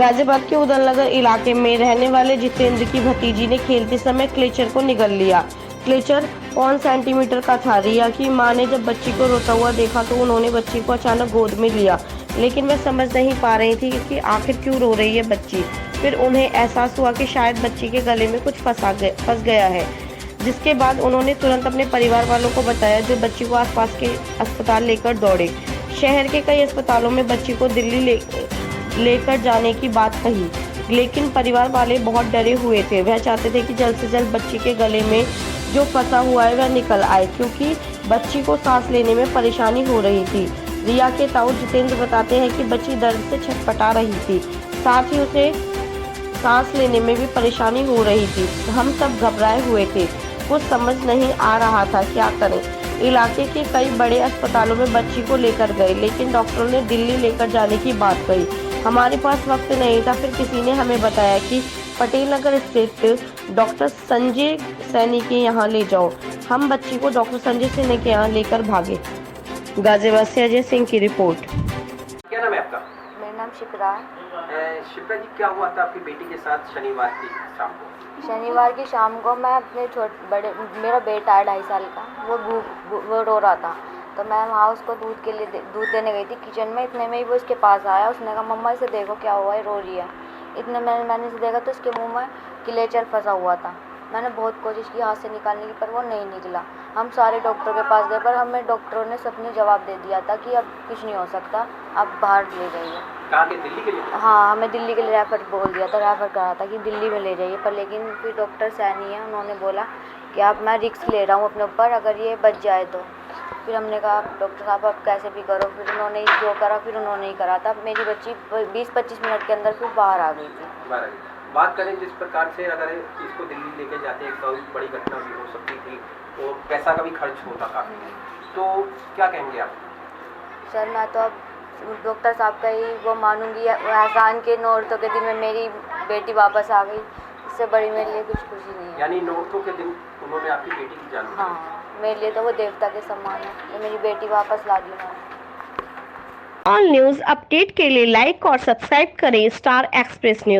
गाजियाबाद के उदयनगर इलाके में रहने वाले जितेंद्र की भतीजी ने खेलते समय क्लेचर को निगल लिया। क्लेचर 5 सेंटीमीटर का था। रिया की मां ने जब बच्ची को रोता हुआ देखा तो उन्होंने बच्ची को अचानक गोद में लिया, लेकिन वह समझ नहीं पा रही थी कि आखिर क्यों रो रही है बच्ची। फिर उन्हें एहसास हुआ कि शायद बच्ची के गले में कुछ फंस गया है, जिसके बाद उन्होंने तुरंत अपने परिवार वालों को बताया, जो बच्ची को आसपास के अस्पताल लेकर दौड़े। शहर के कई अस्पतालों में बच्ची को दिल्ली लेकर जाने की बात कही, लेकिन परिवार वाले बहुत डरे हुए थे। वह चाहते थे कि जल्द से जल्द बच्ची के गले में जो फंसा हुआ है वह निकल आए, क्योंकि बच्ची को सांस लेने में परेशानी हो रही थी। रिया के ताऊ जितेंद्र बताते हैं कि बच्ची दर्द से छटपटा रही थी, साथ ही उसे सांस लेने में भी परेशानी हो रही थी। हम सब घबराए हुए थे, कुछ समझ नहीं आ रहा था क्या करें। इलाके के कई बड़े अस्पतालों में बच्ची को लेकर गए, लेकिन डॉक्टरों ने दिल्ली लेकर जाने की बात कही। हमारे पास वक्त नहीं था। फिर किसी ने हमें बताया कि पटेल नगर स्थित डॉक्टर संजय सैनी के यहाँ ले जाओ। हम बच्ची को डॉक्टर संजय सैनी के यहाँ लेकर भागे। गाजियाबाद से अजय सिंह की रिपोर्ट। क्या नाम है आपका? मेरा नाम शिप्रा है। शिप्रा जी, क्या हुआ था आपकी बेटी के साथ शनिवार की शाम को? शनिवार की शाम को मैं अपने मेरा बेटा है 2.5 साल का, वो रो रहा था, तो मैं वहाँ उसको दूध देने गई थी किचन में। इतने में ही वो उसके पास आया। उसने कहा मम्मा इसे देखो क्या हुआ है, रो रही है। इतने में मैंने इसे देखा तो उसके मुंह में क्लेचर फंसा हुआ था। मैंने बहुत कोशिश की हाथ से निकालने की, पर वो नहीं निकला। हम सारे डॉक्टरों के पास गए, पर हमें डॉक्टरों ने सबने जवाब दे दिया था कि अब कुछ नहीं हो सकता, अब बाहर ले जाइए। कहाँ के? दिल्ली के लिए? हाँ, हमें दिल्ली के लिए रेफ़र बोल दिया था, रेफ़र करा था कि दिल्ली में ले जाइए। पर लेकिन फिर डॉक्टर सैनी है, उन्होंने बोला कि अब मैं रिस्क ले रहा हूँ अपने ऊपर, अगर ये बच जाए तो। फिर हमने कहा डॉक्टर साहब आप कैसे भी करो। फिर उन्होंने जो करा फिर उन्होंने ही करा था। मेरी बच्ची 20-25 मिनट के अंदर फिर बाहर आ गई थी। बात करें जिस प्रकार से अगर इसको दिल्ली लेके जाते एक बहुत बड़ी घटना भी हो सकती थी, तो पैसा का भी खर्च होता काफ़ी, तो क्या कहेंगे आप? सर मैं तो अब डॉक्टर साहब का ही वो मानूंगी। एहसान के नौरतों के दिन में मेरी बेटी वापस आ गई, इससे बड़ी मेरे लिए कुछ खुशी नहीं है। यानी नौरतों के दिन उन्होंने आपकी बेटी की जान ली? हाँ, मेरे लिए तो वो देवता के समान है। ये मेरी बेटी वापस ला दी उन्होंने। ऑल न्यूज़ अपडेट के लिए लाइक और सब्सक्राइब करें स्टार एक्सप्रेस न्यूज़।